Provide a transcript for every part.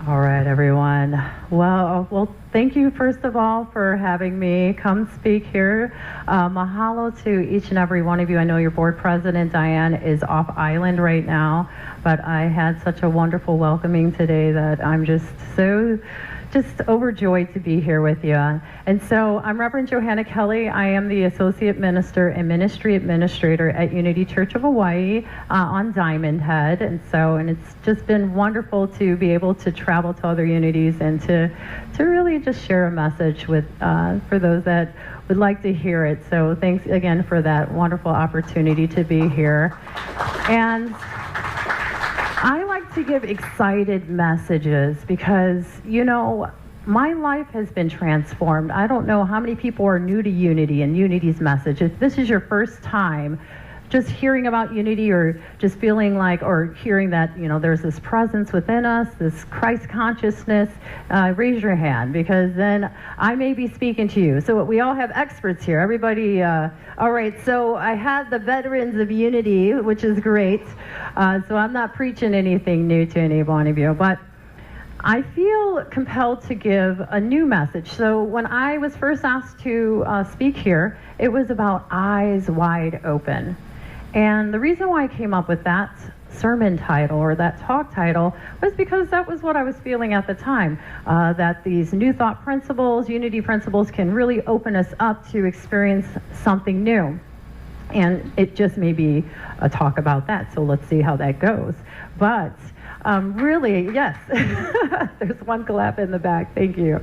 All right, everyone. Well, thank you first of all for having me come speak here. Mahalo to each and every one of you. I know your board president, Diane, is off island right now, but I had such a wonderful welcoming today that I'm just overjoyed to be here with you. And so I'm Reverend Johanna Kelly. I am the Associate Minister and Ministry Administrator at Unity Church of Hawaii on Diamond Head. And it's just been wonderful to be able to travel to other unities and to really just share a message with for those that would like to hear it. So thanks again for that wonderful opportunity to be here. And I like to give excited messages because, you know, my life has been transformed. I don't know how many people are new to Unity and Unity's message. If this is your first time just hearing about Unity or just feeling like, or hearing that, you know, there's this presence within us, this Christ consciousness, raise your hand, because then I may be speaking to you. So we all have experts here. Everybody, all right, so I had the veterans of Unity, which is great. So I'm not preaching anything new to any one of you, but I feel compelled to give a new message. So when I was first asked to speak here, it was about eyes wide open. And the reason why I came up with that sermon title or that talk title was because that was what I was feeling at the time, that these new thought principles, Unity principles, can really open us up to experience something new. And it just may be a talk about that, so let's see how that goes. But really, yes, there's one clap in the back, thank you.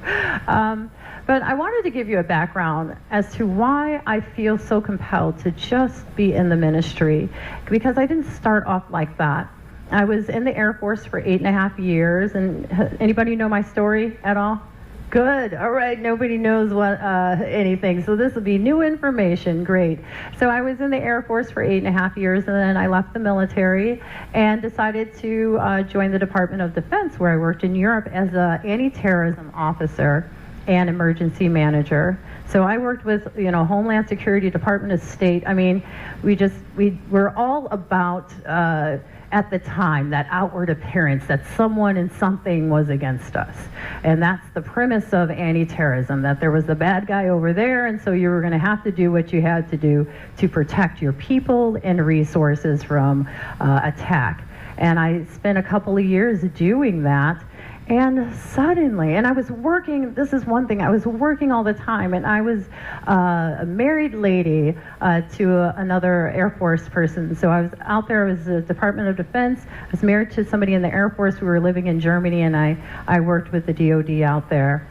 But I wanted to give you a background as to why I feel so compelled to just be in the ministry, because I didn't start off like that. I was in the Air Force for 8.5 years, and anybody know my story at all? Good, all right, nobody knows what anything, so this will be new information, great. So I was in the Air Force for 8.5 years, and then I left the military and decided to join the Department of Defense, where I worked in Europe as an anti-terrorism officer and emergency manager. So I worked with, you know, Homeland Security, Department of State. I mean, we're all about, at the time, that outward appearance that someone and something was against us. And that's the premise of anti-terrorism, that there was the bad guy over there, and so you were going to have to do what you had to do to protect your people and resources from attack. And I spent a couple of years doing that. And suddenly, and I was working, this is one thing, I was working all the time, and I was a married lady to another Air Force person. So I was out there, I was the Department of Defense, I was married to somebody in the Air Force. We were living in Germany, and I worked with the DOD out there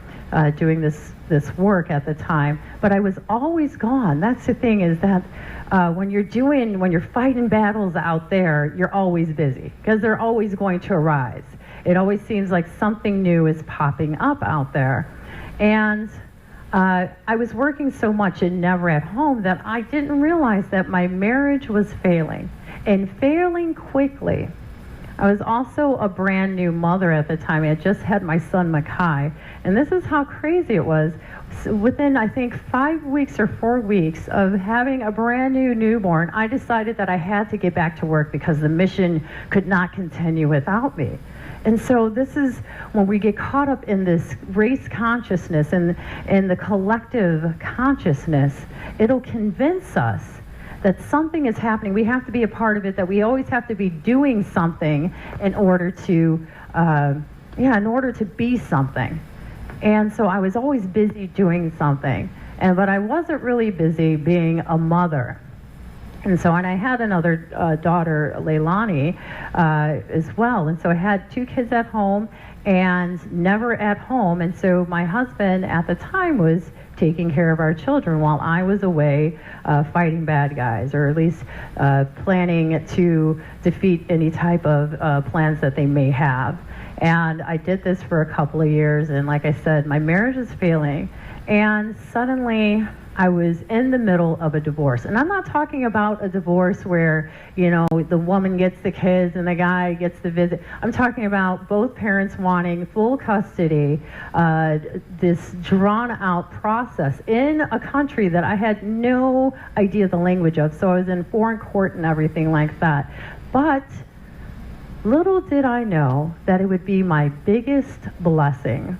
doing this work at the time. But I was always gone. That's the thing, is that when you're fighting battles out there, you're always busy, because they're always going to arise. It always seems like something new is popping up out there. And I was working so much and never at home that I didn't realize that my marriage was failing, and failing quickly. I was also a brand new mother at the time. I had just had my son, Makai. And this is how crazy it was. Within, I think, 5 weeks or 4 weeks of having a brand new newborn, I decided that I had to get back to work because the mission could not continue without me. And so this is when we get caught up in this race consciousness and the collective consciousness, it'll convince us that something is happening. We have to be a part of it, that we always have to be doing something in order to, in order to be something. And so I was always busy doing something, but I wasn't really busy being a mother. And so, and I had another daughter, Leilani, as well. And so I had 2 kids at home and never at home. And so my husband at the time was taking care of our children while I was away fighting bad guys, or at least planning to defeat any type of plans that they may have. And I did this for a couple of years, and like I said, my marriage is failing. And suddenly, I was in the middle of a divorce. And I'm not talking about a divorce where, you know, the woman gets the kids and the guy gets the visit. I'm talking about both parents wanting full custody, this drawn out process in a country that I had no idea the language of. So I was in foreign court and everything like that. But Little did I know that it would be my biggest blessing.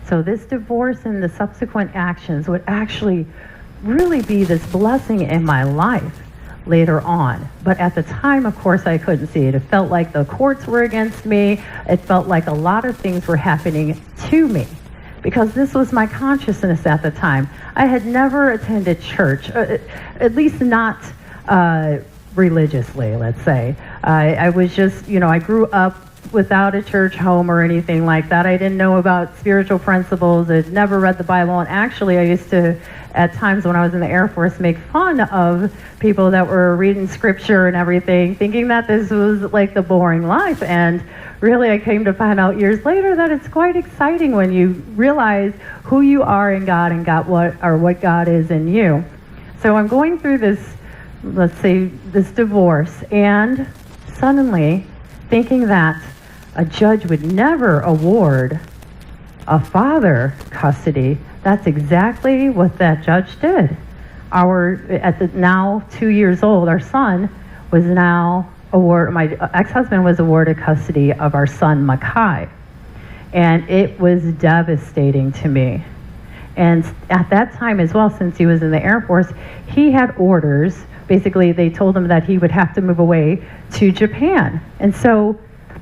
So this divorce and the subsequent actions would actually really be this blessing in my life later on. But at the time, of course, I couldn't see it. It felt like the courts were against me. It felt like a lot of things were happening to me, because this was my consciousness at the time. I had never attended church, at least not religiously, let's say. I was just, I grew up without a church home or anything like that. I didn't know about spiritual principles. I'd never read the Bible. And actually, I used to, at times when I was in the Air Force, make fun of people that were reading scripture and everything, thinking that this was like the boring life. And really, I came to find out years later that it's quite exciting when you realize who you are in God and what God is in you. So I'm going through this, let's say, this divorce, and suddenly thinking that a judge would never award a father custody. That's exactly what that judge did. Now 2 years old, our son was now my ex-husband was awarded custody of our son, Makai. And it was devastating to me. And at that time as well, since he was in the Air Force, he had orders. Basically, they told him that he would have to move away to Japan. And so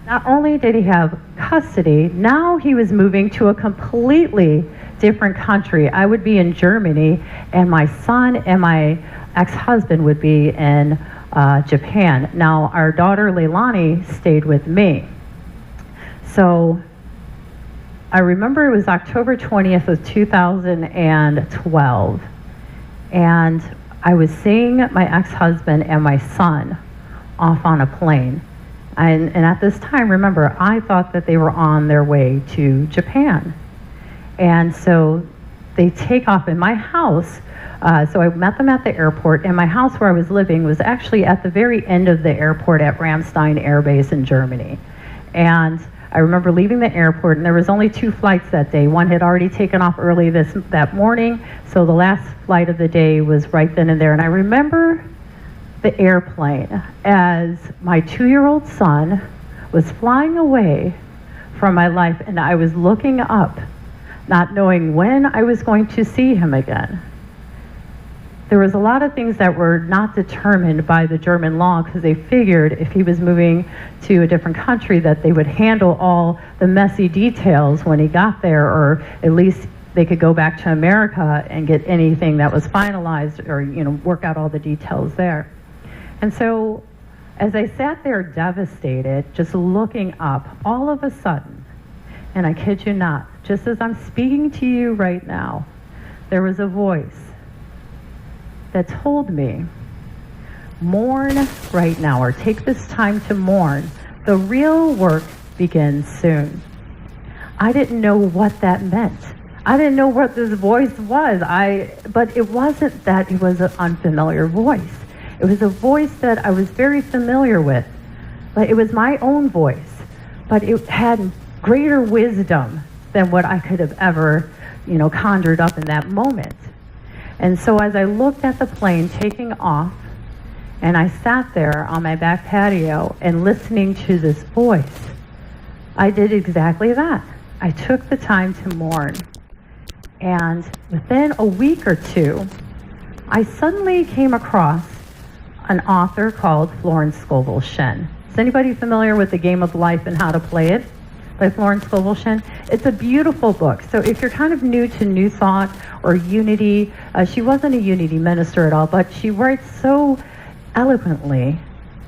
not only did he have custody, now he was moving to a completely different country. I would be in Germany, and my son and my ex-husband would be in Japan. Now, our daughter Leilani stayed with me. So I remember it was October 20th of 2012, and I was seeing my ex-husband and my son off on a plane. And at this time, remember, I thought that they were on their way to Japan. And so they take off in my house. So I met them at the airport, and my house where I was living was actually at the very end of the airport at Ramstein Air Base in Germany. And I remember leaving the airport, and there was only 2 flights that day. One had already taken off early that morning, so the last flight of the day was right then and there. And I remember the airplane as my 2-year-old son was flying away from my life, and I was looking up, not knowing when I was going to see him again. There was a lot of things that were not determined by the German law, because they figured if he was moving to a different country that they would handle all the messy details when he got there, or at least they could go back to America and get anything that was finalized, or work out all the details there. And so as I sat there devastated, just looking up, all of a sudden, and I kid you not, just as I'm speaking to you right now, there was a voice that told me, mourn right now, or take this time to mourn. The real work begins soon. I didn't know what that meant. I didn't know what this voice was. But it wasn't that it was an unfamiliar voice. It was a voice that I was very familiar with, but it was my own voice. But it had greater wisdom than what I could have ever, conjured up in that moment. And so as I looked at the plane taking off, and I sat there on my back patio and listening to this voice, I did exactly that. I took the time to mourn. And within a week or two, I suddenly came across an author called Florence Scovel Shinn. Is anybody familiar with The Game of Life and How to Play It by Florence Scovel Shinn? It's a beautiful book. So if you're kind of new to New Thought or Unity, she wasn't a Unity minister at all, but she writes so eloquently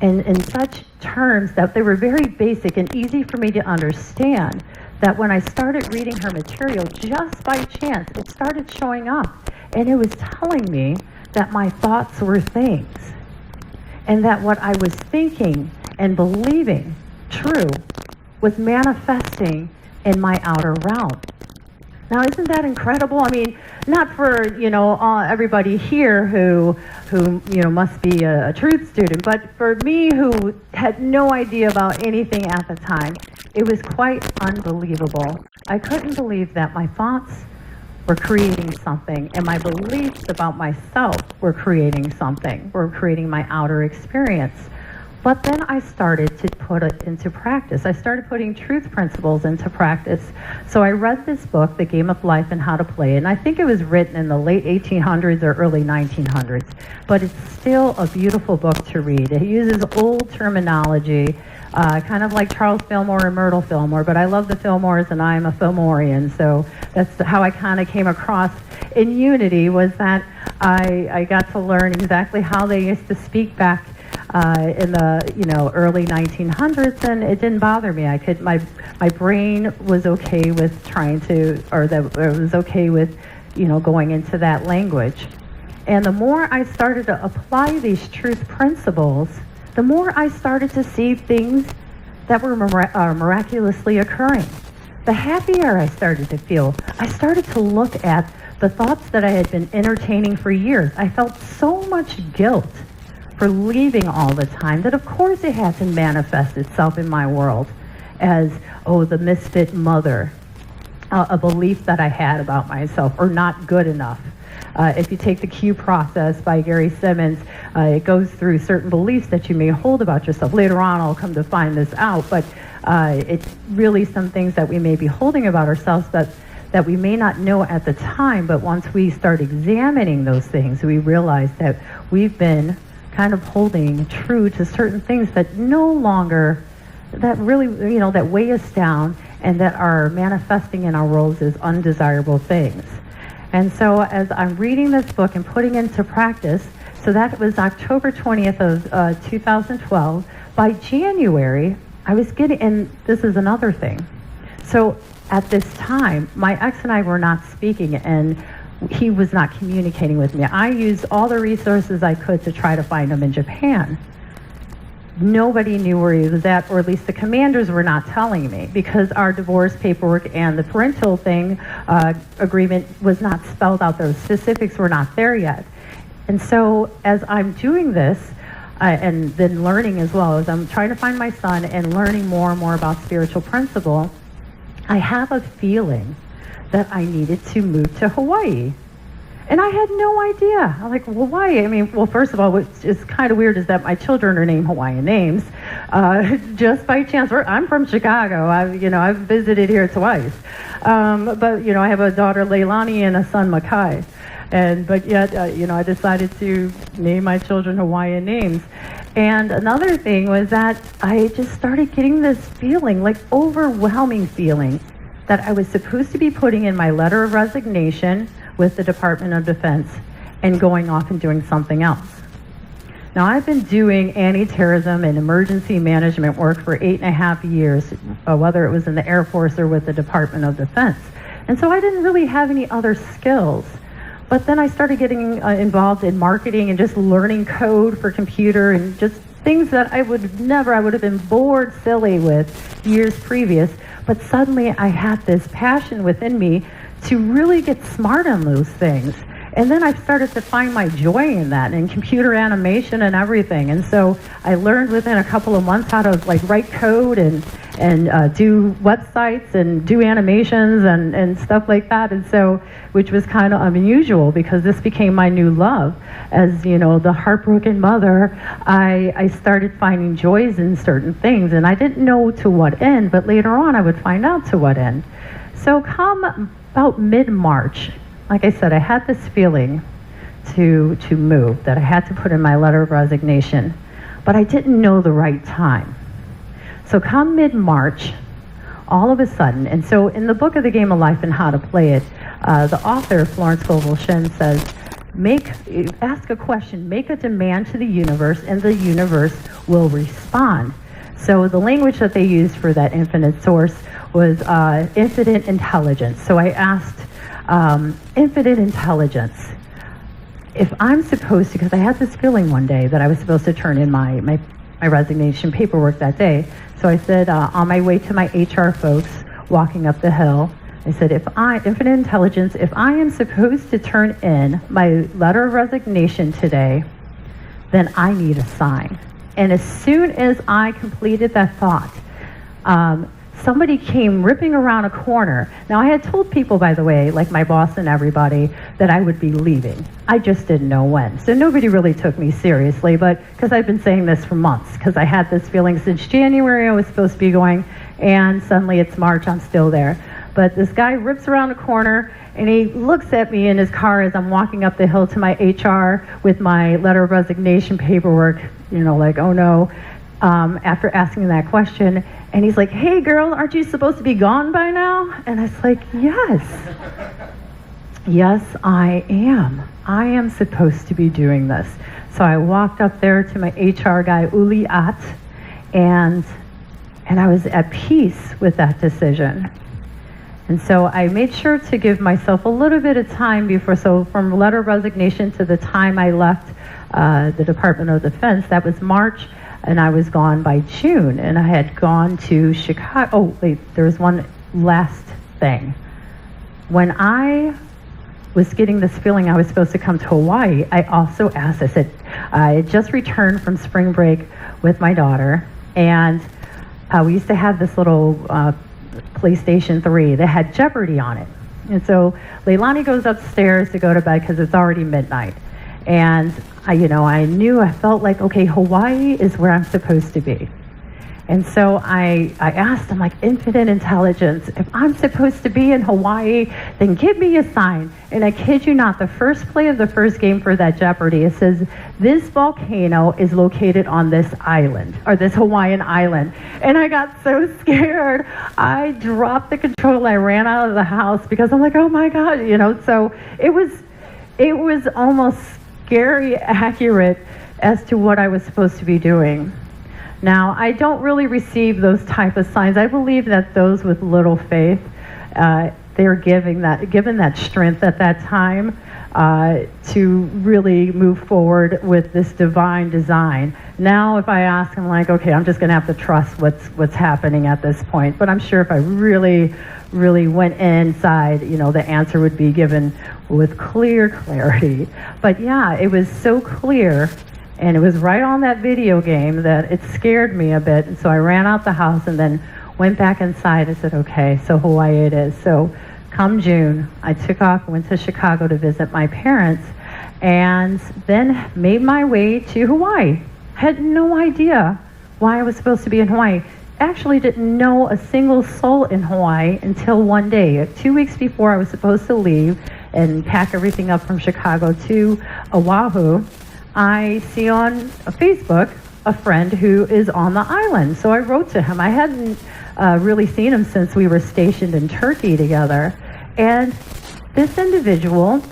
and in such terms that they were very basic and easy for me to understand, that when I started reading her material, just by chance, it started showing up. And it was telling me that my thoughts were things, and that what I was thinking and believing true was manifesting in my outer realm. Now, isn't that incredible? I mean, not for, everybody here who must be a truth student, but for me who had no idea about anything at the time, it was quite unbelievable. I couldn't believe that my thoughts were creating something, and my beliefs about myself were creating something, were creating my outer experience. But then I started to put it into practice. I started putting truth principles into practice. So I read this book, The Game of Life and How to Play It, and I think it was written in the late 1800s or early 1900s. But it's still a beautiful book to read. It uses old terminology, kind of like Charles Fillmore and Myrtle Fillmore, but I love the Fillmores and I'm a Fillmorian, so that's how I kind of came across in Unity, was that I got to learn exactly how they used to speak back in the early 1900s, and it didn't bother me. My brain was okay with it was okay with going into that language. And the more I started to apply these truth principles, the more I started to see things that were miraculously occurring. The happier I started to feel. I started to look at the thoughts that I had been entertaining for years. I felt so much guilt for leaving all the time that of course it had to manifest itself in my world as, the misfit mother, a belief that I had about myself, or not good enough. If you take the Q process by Gary Simmons, it goes through certain beliefs that you may hold about yourself. Later on, I'll come to find this out, but it's really some things that we may be holding about ourselves that we may not know at the time, but once we start examining those things, we realize that we've been kind of holding true to certain things that no longer, that really, that weigh us down and that are manifesting in our worlds as undesirable things. And so as I'm reading this book and putting into practice, so that was October 20th of 2012, by January, I was getting, and this is another thing. So at this time, my ex and I were not speaking, and he was not communicating with me. I used all the resources I could to try to find him in Japan. Nobody knew where he was at, or at least the commanders were not telling me, because our divorce paperwork and the parental agreement was not spelled out. Those specifics were not there yet. And so as I'm doing this, and then learning as well, as I'm trying to find my son and learning more and more about spiritual principle, I have a feeling that I needed to move to Hawaii. And I had no idea. I'm like, well, why? I mean, well, first of all, what's just kind of weird is that my children are named Hawaiian names, just by chance. I'm from Chicago. I've visited here twice. But I have a daughter, Leilani, and a son, Makai. But yet, I decided to name my children Hawaiian names. And another thing was that I just started getting this feeling, like overwhelming feeling, that I was supposed to be putting in my letter of resignation with the Department of Defense and going off and doing something else. Now, I've been doing anti-terrorism and emergency management work for 8.5 years, whether it was in the Air Force or with the Department of Defense. And so I didn't really have any other skills. But then I started getting involved in marketing and just learning code for computer and just things that I would have been bored silly with years previous. But suddenly I had this passion within me to really get smart on those things. And then I started to find my joy in that, in computer animation and everything. And so I learned within a couple of months how to write code and do websites and do animations and stuff like that. And so, which was kind of unusual because this became my new love. As the heartbroken mother, I started finding joys in certain things, and I didn't know to what end, but later on I would find out to what end. So come about mid-March, like I said, I had this feeling to move, that I had to put in my letter of resignation, but I didn't know the right time. So come mid-March, all of a sudden, and so in the book of The Game of Life and How to Play It, the author, Florence Scovel Shinn, says, ask a question, make a demand to the universe, and the universe will respond. So the language that they used for that infinite source was infinite intelligence. So I asked, infinite intelligence, if I'm supposed to, because I had this feeling one day that I was supposed to turn in my resignation paperwork that day. So I said, on my way to my HR folks, walking up the hill, I said, infinite intelligence, if I am supposed to turn in my letter of resignation today, then I need a sign. And as soon as I completed that thought, somebody came ripping around a corner. Now, I had told people, by the way, like my boss and everybody, that I would be leaving. I just didn't know when. So nobody really took me seriously, but because I've been saying this for months, because I had this feeling since January I was supposed to be going, and suddenly it's March, I'm still there. But this guy rips around a corner, and he looks at me in his car as I'm walking up the hill to my HR with my letter of resignation paperwork, like, oh no, after asking that question. And he's like, hey girl, aren't you supposed to be gone by now? And I was like, yes. Yes, I am. I am supposed to be doing this. So I walked up there to my HR guy, Uli At, and I was at peace with that decision. And so I made sure to give myself a little bit of time before, so from letter of resignation to the time I left the Department of Defense, that was March, and I was gone by June, and I had gone to Chicago. Oh, wait, there was one last thing. When I was getting this feeling I was supposed to come to Hawaii, I also asked, I said, I had just returned from spring break with my daughter, and we used to have this little PlayStation 3 that had Jeopardy on it. And so Leilani goes upstairs to go to bed because it's already midnight. And I felt like, okay, Hawaii is where I'm supposed to be. And so I asked him, like, infinite intelligence, if I'm supposed to be in Hawaii, then give me a sign. And I kid you not, the first play of the first game for that Jeopardy, it says, this volcano is located on this island, or this Hawaiian island. And I got so scared, I dropped the control, I ran out of the house because I'm like, oh my God, so it was almost scary accurate as to what I was supposed to be doing. Now, I don't really receive those type of signs. I believe that those with little faith, they're given that strength at that time to really move forward with this divine design. Now, if I ask, I'm like, okay, I'm just going to have to trust what's happening at this point. But I'm sure if I really, really went inside, the answer would be given with clarity. But yeah, it was so clear. And it was right on that video game that it scared me a bit. And so I ran out the house and then went back inside and said, okay, so Hawaii it is. So come June, I took off, went to Chicago to visit my parents, and then made my way to Hawaii. Had no idea why I was supposed to be in Hawaii. Actually didn't know a single soul in Hawaii until one day, 2 weeks before I was supposed to leave and pack everything up from Chicago to Oahu. I see on Facebook a friend who is on the island. So I wrote to him. I hadn't really seen him since we were stationed in Turkey together. And this individual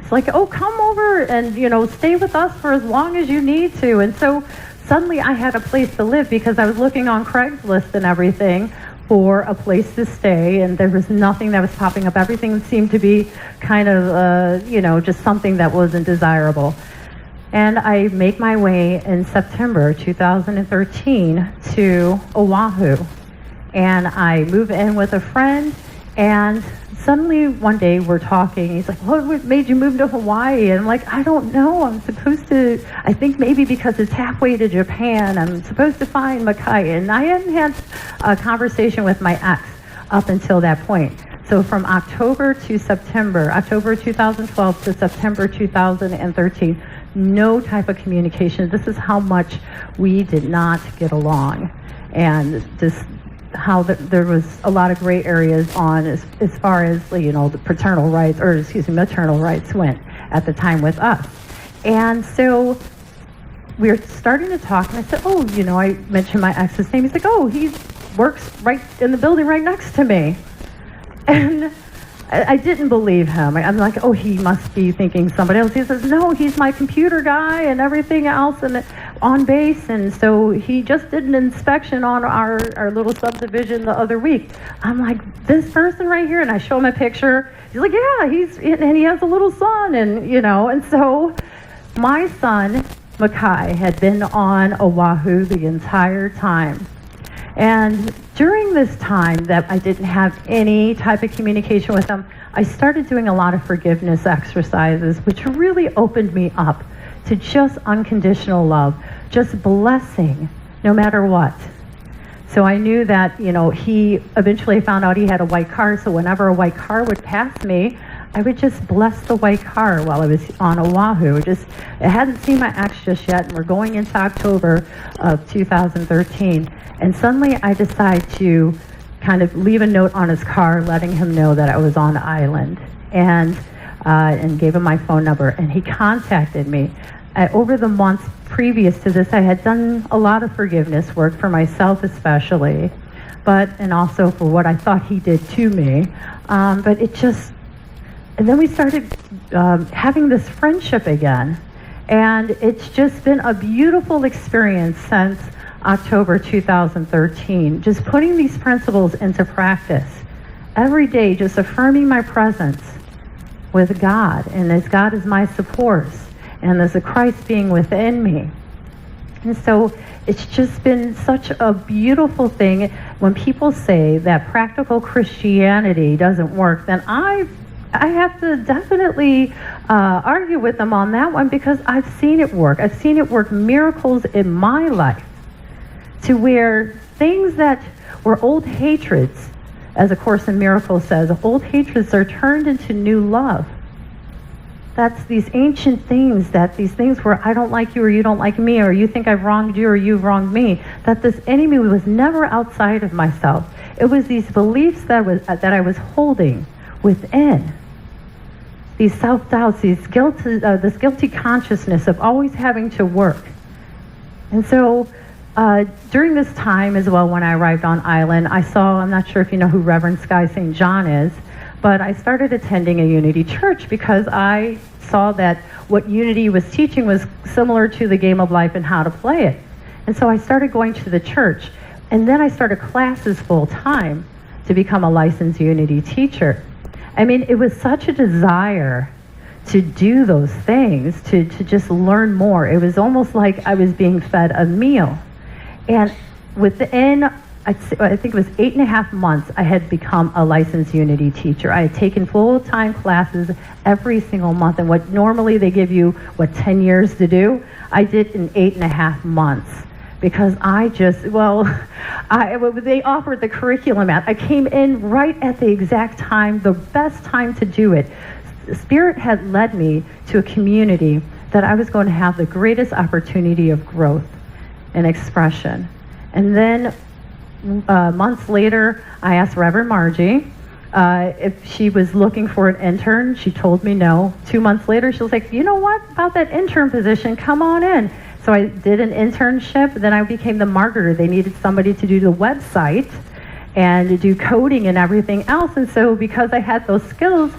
is like, oh, come over and, stay with us for as long as you need to. And so suddenly I had a place to live because I was looking on Craigslist and everything for a place to stay, and there was nothing that was popping up. Everything seemed to be kind of, just something that wasn't desirable. And I make my way in September 2013 to Oahu. And I move in with a friend, and suddenly one day we're talking. He's like, what made you move to Hawaii? And I'm like, I don't know. I'm supposed to, I think maybe because it's halfway to Japan, I'm supposed to find Makai. And I hadn't had a conversation with my ex up until that point. So from October 2012 to September 2013, no type of communication. This is how much we did not get along, and just how there was a lot of gray areas on as far as the paternal rights, or maternal rights went at the time with us. And so we were starting to talk, and I said, oh, I mentioned my ex's name. He's like, oh, he works right in the building right next to me. And I didn't believe him. I'm like, oh, he must be thinking somebody else. He says, no, he's my computer guy and everything else and on base. And so he just did an inspection on our little subdivision the other week. I'm like, this person right here? And I show him a picture. He's like, yeah, and he has a little son. And, and so my son, Makai, had been on Oahu the entire time. And during this time that I didn't have any type of communication with them, I started doing a lot of forgiveness exercises, which really opened me up to just unconditional love, just blessing no matter what. So I knew that, he eventually found out he had a white car, so whenever a white car would pass me, I would just bless the white car while I was on Oahu. I hadn't seen my ex just yet, and we're going into October of 2013. And suddenly I decide to kind of leave a note on his car letting him know that I was on the island, and gave him my phone number, and he contacted me. Over the months previous to this, I had done a lot of forgiveness work for myself especially, and also for what I thought he did to me. And then we started having this friendship again. And it's just been a beautiful experience since October 2013, just putting these principles into practice. Every day, just affirming my presence with God, and as God is my support, and as a Christ being within me. And so it's just been such a beautiful thing. When people say that practical Christianity doesn't work, then I have to definitely argue with them on that one, because I've seen it work. I've seen it work miracles in my life, to where things that were old hatreds, as A Course in Miracles says, old hatreds are turned into new love. That's these ancient things, these things where I don't like you or you don't like me, or you think I've wronged you or you've wronged me, that this enemy was never outside of myself. It was these beliefs that I was holding within. These self-doubts, this guilty consciousness of always having to work. And so during this time as well, when I arrived on island, I'm not sure if you know who Reverend Sky St. John is, but I started attending a Unity church because I saw that what Unity was teaching was similar to the game of life and how to play it. And so I started going to the church, and then I started classes full time to become a licensed Unity teacher. I mean, it was such a desire to do those things, to just learn more. It was almost like I was being fed a meal. And within, I think it was 8.5 months, I had become a licensed Unity teacher. I had taken full-time classes every single month, and what normally they give you, 10 years to do, I did in 8.5 months. Because they offered the curriculum out. I came in right at the exact time, the best time to do it. Spirit had led me to a community that I was going to have the greatest opportunity of growth and expression. And then months later, I asked Reverend Margie if she was looking for an intern. She told me no. 2 months later, she was like, you know what, about that intern position, come on in. So I did an internship, then I became the marketer. They needed somebody to do the website and to do coding and everything else. And so because I had those skills,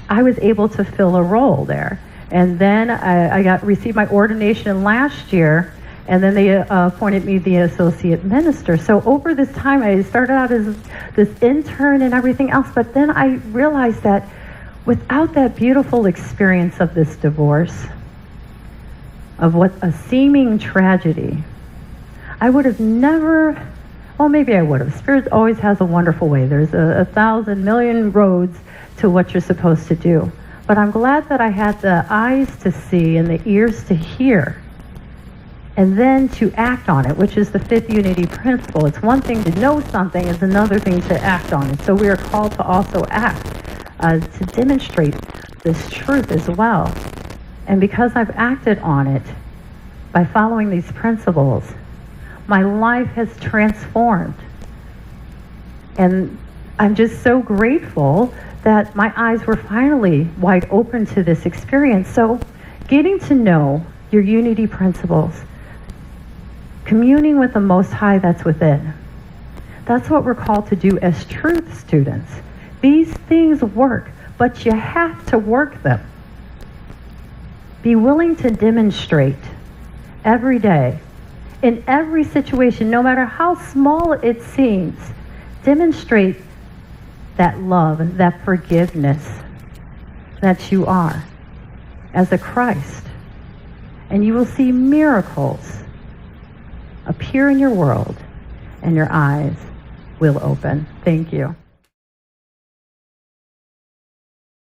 I was able to fill a role there. And then I received my ordination last year, and then they appointed me the associate minister. So over this time, I started out as this intern and everything else, but then I realized that without that beautiful experience of this divorce, of what a seeming tragedy, I would have never, well, maybe I would have. Spirit always has a wonderful way. There's a thousand million roads to what you're supposed to do. But I'm glad that I had the eyes to see and the ears to hear, and then to act on it, which is the fifth Unity principle. It's one thing to know something, it's another thing to act on it. So we are called to also act, to demonstrate this truth as well. And because I've acted on it by following these principles, my life has transformed. And I'm just so grateful that my eyes were finally wide open to this experience. So getting to know your Unity principles, communing with the Most High that's within, that's what we're called to do as truth students. These things work, but you have to work them. Be willing to demonstrate every day, in every situation, no matter how small it seems, demonstrate that love, that forgiveness that you are as a Christ. And you will see miracles appear in your world, and your eyes will open. Thank you.